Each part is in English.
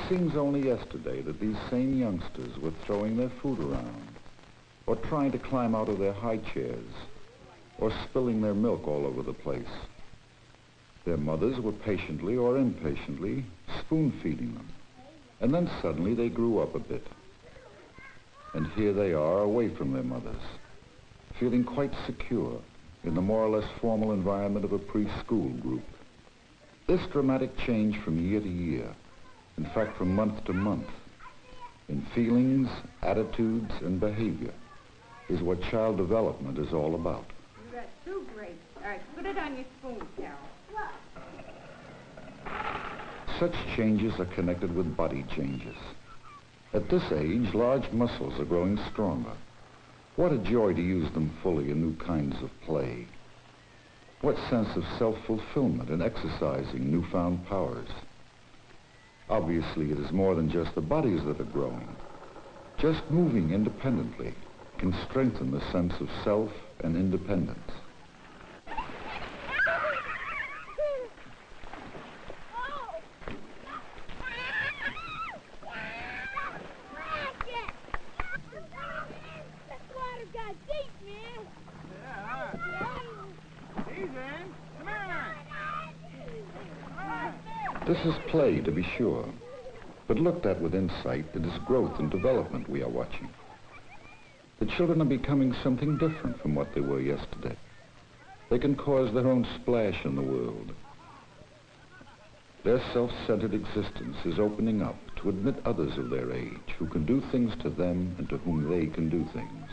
seems only yesterday that these same youngsters were throwing their food around, or trying to climb out of their high chairs, or spilling their milk all over the place. Their mothers were patiently or impatiently spoon-feeding them, and then suddenly they grew up a bit. And here they are away from their mothers, feeling quite secure in the more or less formal environment of a preschool group. This dramatic change from year to year, in fact from month to month, in feelings, attitudes, and behavior, is what child development is all about. That's too great. All right, put it on your spoon, Carol. Such changes are connected with body changes. At this age, large muscles are growing stronger. What a joy to use them fully in new kinds of play. What sense of self-fulfillment in exercising newfound powers. Obviously, it is more than just the bodies that are growing. Just moving independently can strengthen the sense of self and independence. This is play, to be sure, but looked at with insight, it is growth and development we are watching. The children are becoming something different from what they were yesterday. They can cause their own splash in the world. Their self-centered existence is opening up to admit others of their age who can do things to them and to whom they can do things.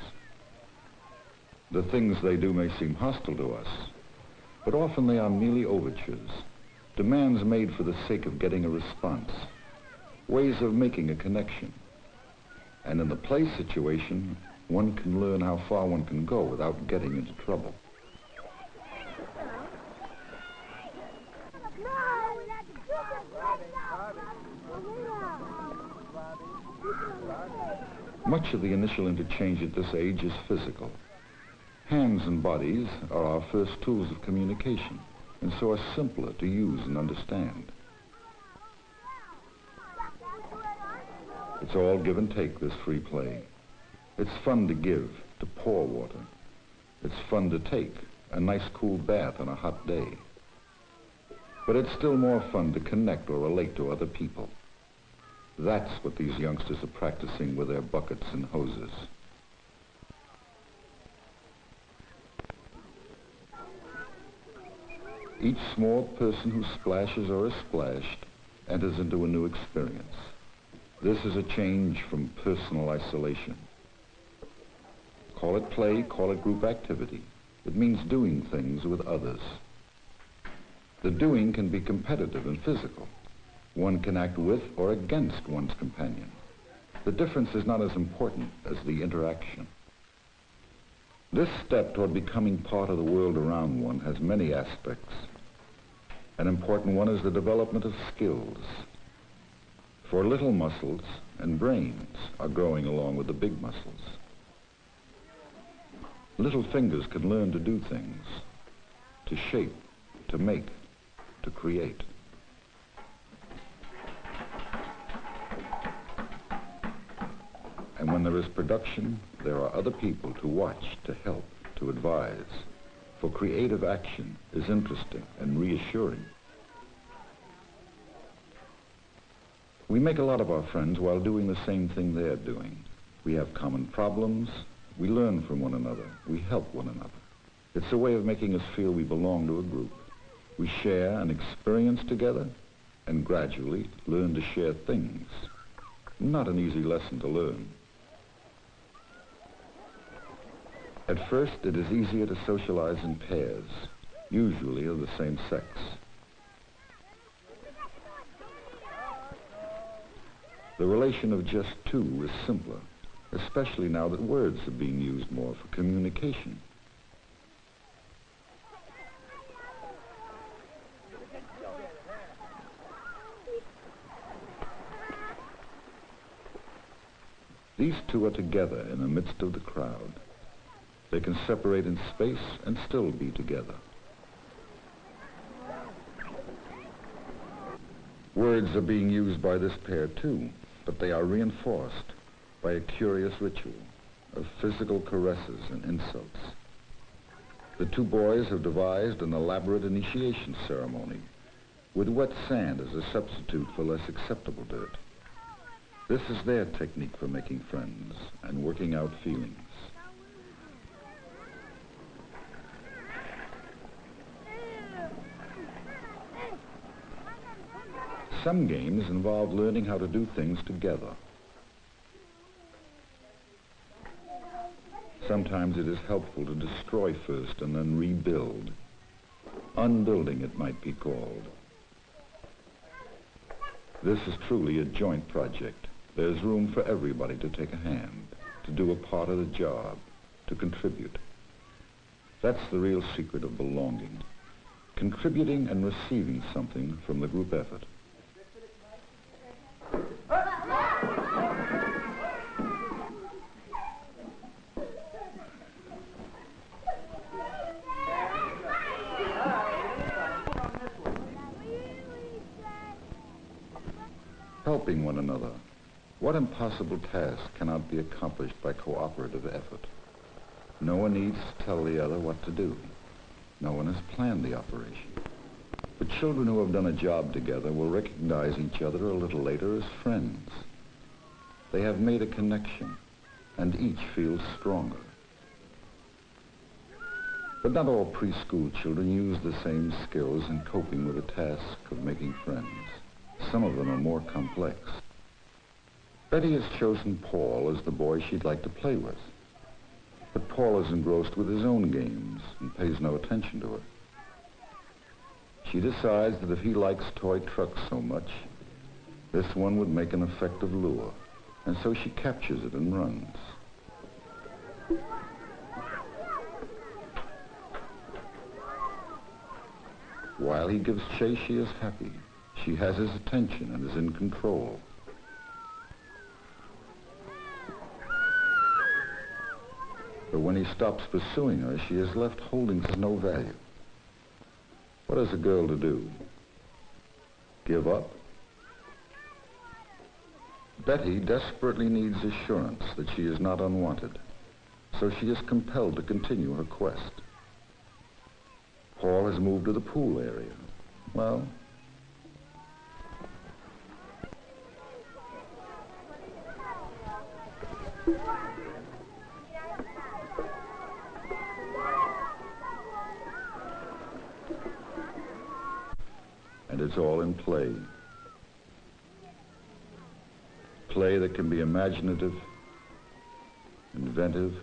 The things they do may seem hostile to us, but often they are merely overtures, demands made for the sake of getting a response, ways of making a connection. And in the play situation, one can learn how far one can go without getting into trouble. Much of the initial interchange at this age is physical. Hands and bodies are our first tools of communication, and so are simpler to use and understand. It's all give and take, this free play. It's fun to give, to pour water. It's fun to take, a nice cool bath on a hot day. But it's still more fun to connect or relate to other people. That's what these youngsters are practicing with their buckets and hoses. Each small person who splashes or is splashed enters into a new experience. This is a change from personal isolation. Call it play, call it group activity. It means doing things with others. The doing can be competitive and physical. One can act with or against one's companion. The difference is not as important as the interaction. This step toward becoming part of the world around one has many aspects. An important one is the development of skills. For little muscles and brains are growing along with the big muscles. Little fingers can learn to do things, to shape, to make, to create. And when there is production, there are other people to watch, to help, to advise. For creative action is interesting and reassuring. We make a lot of our friends while doing the same thing they're doing. We have common problems. We learn from one another. We help one another. It's a way of making us feel we belong to a group. We share an experience together and gradually learn to share things. Not an easy lesson to learn. At first, it is easier to socialize in pairs, usually of the same sex. The relation of just two is simpler, especially now that words are being used more for communication. These two are together in the midst of the crowd. They can separate in space and still be together. Words are being used by this pair too, but they are reinforced by a curious ritual of physical caresses and insults. The two boys have devised an elaborate initiation ceremony with wet sand as a substitute for less acceptable dirt. This is their technique for making friends and working out feelings. Some games involve learning how to do things together. Sometimes it is helpful to destroy first and then rebuild. Unbuilding, it might be called. This is truly a joint project. There's room for everybody to take a hand, to do a part of the job, to contribute. That's the real secret of belonging. Contributing and receiving something from the group effort. Helping one another. What impossible task cannot be accomplished by cooperative effort? No one needs to tell the other what to do. No one has planned the operation. But children who have done a job together will recognize each other a little later as friends. They have made a connection, and each feels stronger. But not all preschool children use the same skills in coping with the task of making friends. Some of them are more complex. Betty has chosen Paul as the boy she'd like to play with. But Paul is engrossed with his own games and pays no attention to her. She decides that if he likes toy trucks so much, this one would make an effective lure, and so she captures it and runs. While he gives chase, she is happy. She has his attention and is in control. But when he stops pursuing her, she is left holding to no value. What is a girl to do? Give up? Betty desperately needs assurance that she is not unwanted, so she is compelled to continue her quest. Paul has moved to the pool area. Well, and it's all in play. Play that can be imaginative, inventive,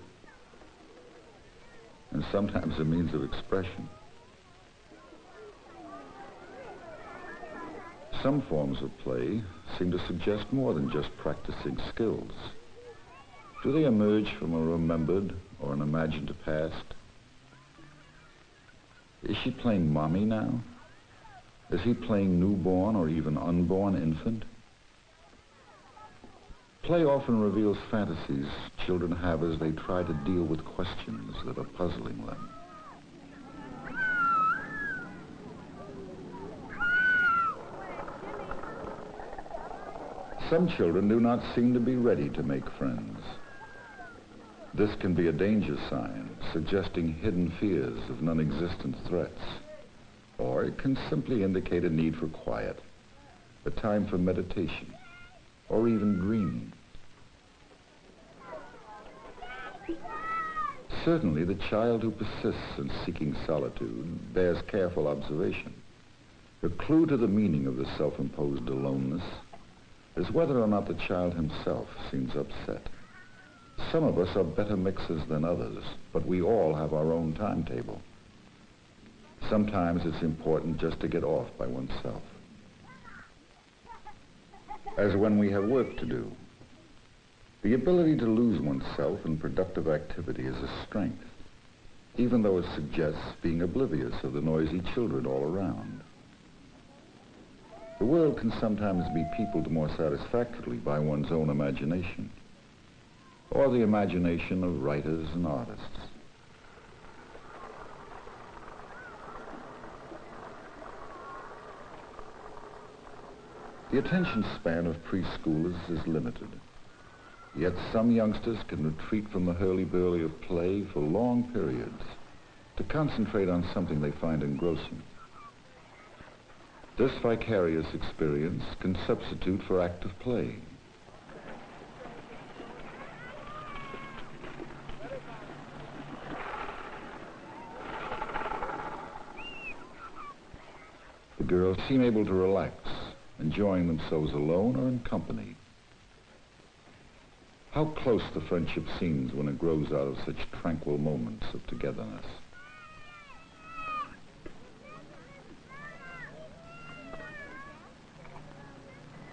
and sometimes a means of expression. Some forms of play seem to suggest more than just practicing skills. Do they emerge from a remembered or an imagined past? Is she playing mommy now? Is he playing newborn or even unborn infant? Play often reveals fantasies children have as they try to deal with questions that are puzzling them. Some children do not seem to be ready to make friends. This can be a danger sign, suggesting hidden fears of non-existent threats. Or it can simply indicate a need for quiet, a time for meditation, or even dreaming. Certainly, the child who persists in seeking solitude bears careful observation. The clue to the meaning of the self-imposed aloneness is whether or not the child himself seems upset. Some of us are better mixers than others, but we all have our own timetable. Sometimes it's important just to get off by oneself. As when we have work to do. The ability to lose oneself in productive activity is a strength, even though it suggests being oblivious of the noisy children all around. The world can sometimes be peopled more satisfactorily by one's own imagination, or the imagination of writers and artists. The attention span of preschoolers is limited. Yet some youngsters can retreat from the hurly-burly of play for long periods to concentrate on something they find engrossing. This vicarious experience can substitute for active play. The girls seem able to relax, enjoying themselves alone or in company. How close the friendship seems when it grows out of such tranquil moments of togetherness.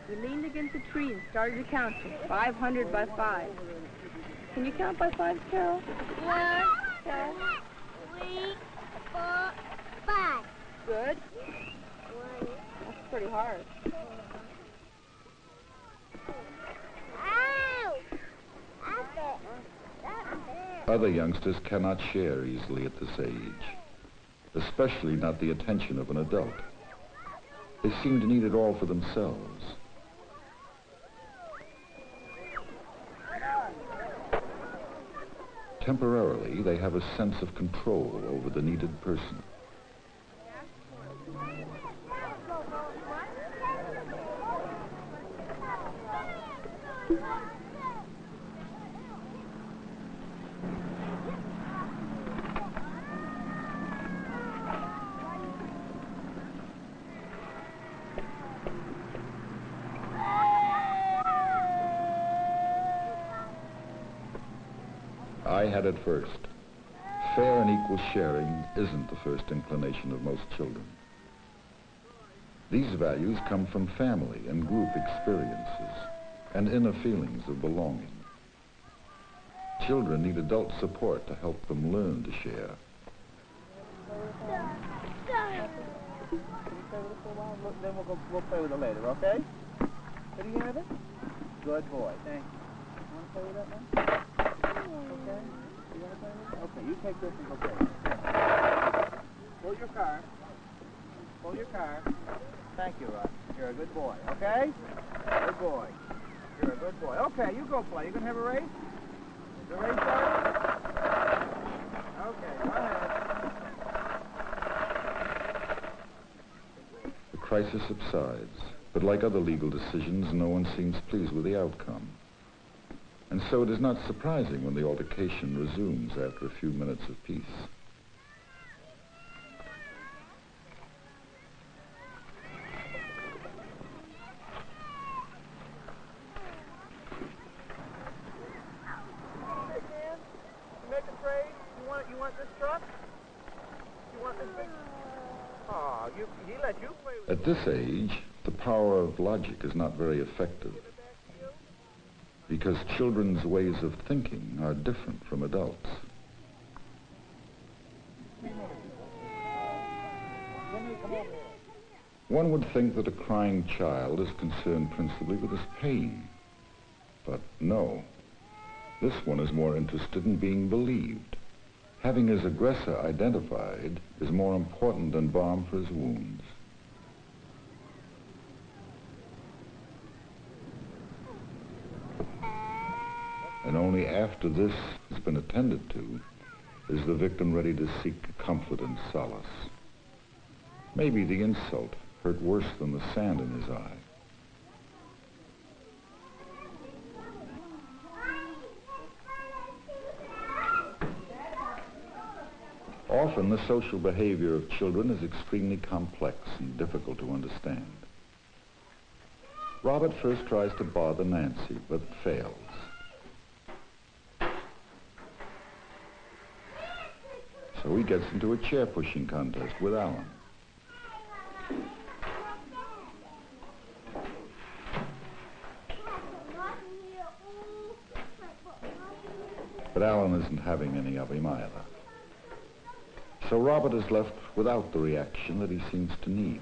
We leaned against a tree and started counting. 500 by 5. Can you count by 5, Carol? 1, 2, 3, 4, 5. Good. That's pretty hard. Ow! Other youngsters cannot share easily at this age, especially not the attention of an adult. They seem to need it all for themselves. Temporarily, they have a sense of control over the needed person. I had it first. Fair and equal sharing isn't the first inclination of most children. These values come from family and group experiences and inner feelings of belonging. Children need adult support to help them learn to share. Then we'll play with it later, okay? Did you have it? Good boy, thank you. Want to play with that now? Okay. You want to play with it? Okay, you take this and go play with it. Pull your car. Pull your car. Thank you, Russ. You're a good boy, okay? Good boy. You're a good boy. Okay, you go play. You gonna have a race? Is the race started? Okay, go ahead. The crisis subsides, but like other legal decisions, no one seems pleased with the outcome. And so it is not surprising when the altercation resumes after a few minutes of peace. Make a trade? You want this truck? You want this big... Oh, he let you play with At this age, the power of logic is not very effective, because children's ways of thinking are different from adults. One would think that a crying child is concerned principally with his pain, but no. This one is more interested in being believed. Having his aggressor identified is more important than balm for his wounds. And only after this has been attended to is the victim ready to seek comfort and solace. Maybe the insult hurt worse than the sand in his eye. Often the social behavior of children is extremely complex and difficult to understand. Robert first tries to bother Nancy, but fails. So he gets into a chair-pushing contest with Alan. But Alan isn't having any of him either. So Robert is left without the reaction that he seems to need.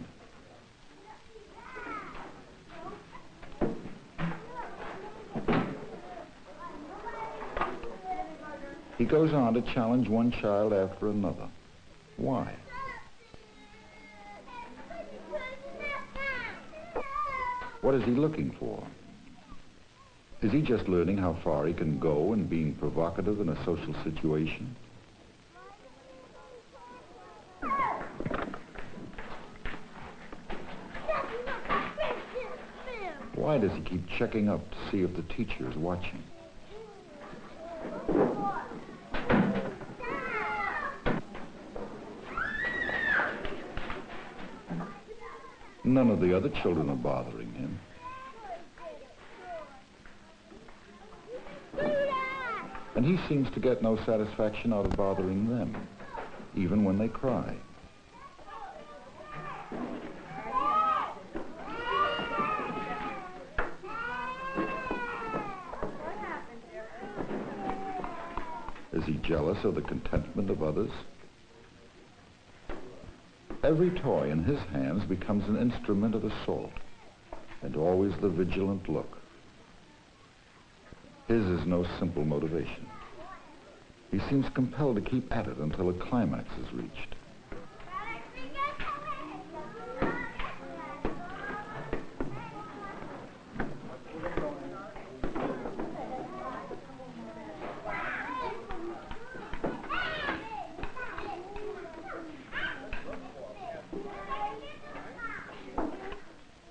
He goes on to challenge one child after another. Why? What is he looking for? Is he just learning how far he can go in being provocative in a social situation? Why does he keep checking up to see if the teacher is watching? None of the other children are bothering him. And he seems to get no satisfaction out of bothering them, even when they cry. Is he jealous of the contentment of others? Every toy in his hands becomes an instrument of assault, and always the vigilant look. His is no simple motivation. He seems compelled to keep at it until a climax is reached.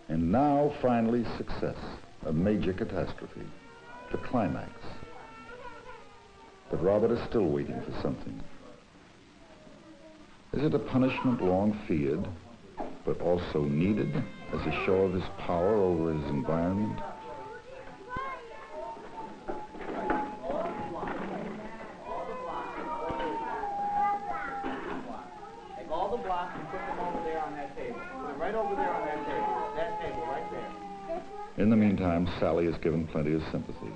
And now, finally, success, a major catastrophe, the climax. But Robert is still waiting for something. Is it a punishment long feared, but also needed as a show of his power over his environment? Take all the blocks and put them over there on that table. Put them right over there on that table. That table right there. In the meantime, Sally is given plenty of sympathy.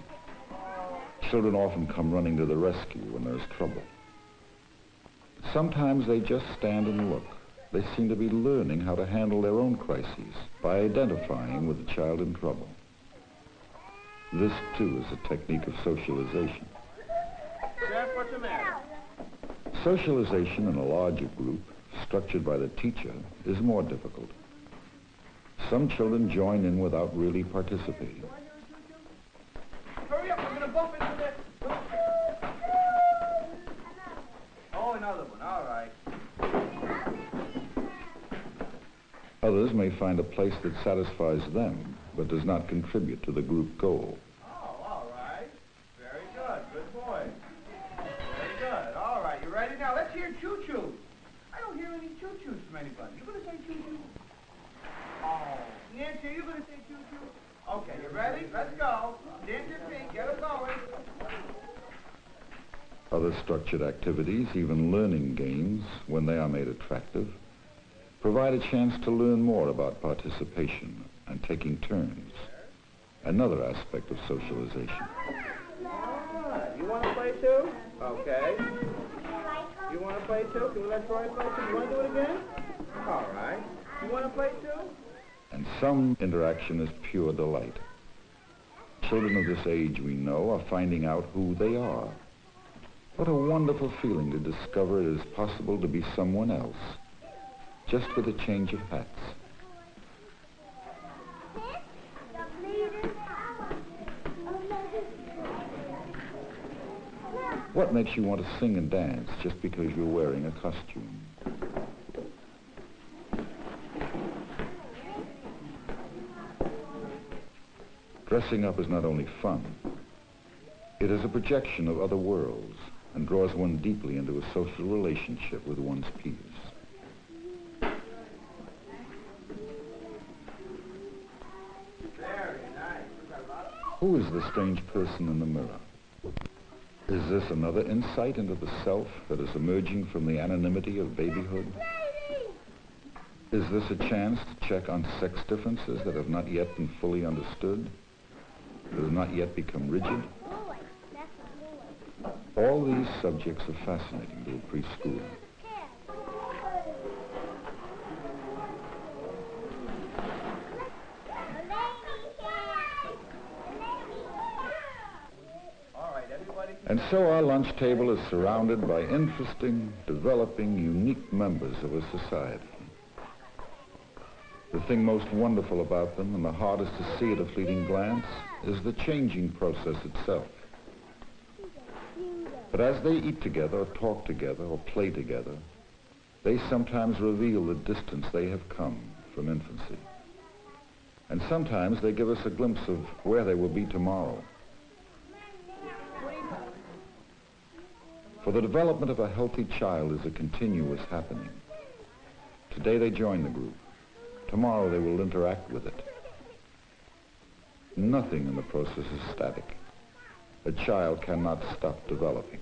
Children often come running to the rescue when there's trouble. Sometimes they just stand and look. They seem to be learning how to handle their own crises by identifying with the child in trouble. This, too, is a technique of socialization. Jeff, what's the matter? Socialization in a larger group, structured by the teacher, is more difficult. Some children join in without really participating. Hurry up, we're going to bump into this. Oh, another one, all right. Others may find a place that satisfies them, but does not contribute to the group goal. Oh, all right. Very good. Good boy. Very good. All right, you ready? Now, let's hear choo-choo. I don't hear any choo-choos from anybody. You going to say choo-choo? Oh, Nancy, are you going to say choo-choo? Okay, you ready? Let's go. Dance your feet. Get them going. Other structured activities, even learning games, when they are made attractive, provide a chance to learn more about participation and taking turns, another aspect of socialization. All right. You want to play too? Okay. You want to play too? Can we let Troy play too? You want to do it again? All right. You want to play too? And some interaction is pure delight. Children of this age, we know, are finding out who they are. What a wonderful feeling to discover it is possible to be someone else, just with a change of hats. What makes you want to sing and dance just because you're wearing a costume? Dressing up is not only fun, it is a projection of other worlds and draws one deeply into a social relationship with one's peers. Very nice. Who is the strange person in the mirror? Is this another insight into the self that is emerging from the anonymity of babyhood? Is this a chance to check on sex differences that have not yet been fully understood, that have not yet become rigid? All these subjects are fascinating to a preschooler. And so our lunch table is surrounded by interesting, developing, unique members of a society. The thing most wonderful about them, and the hardest to see at a fleeting glance, is the changing process itself. But as they eat together, or talk together, or play together, they sometimes reveal the distance they have come from infancy. And sometimes they give us a glimpse of where they will be tomorrow. For the development of a healthy child is a continuous happening. Today they join the group. Tomorrow they will interact with it. Nothing in the process is static. A child cannot stop developing.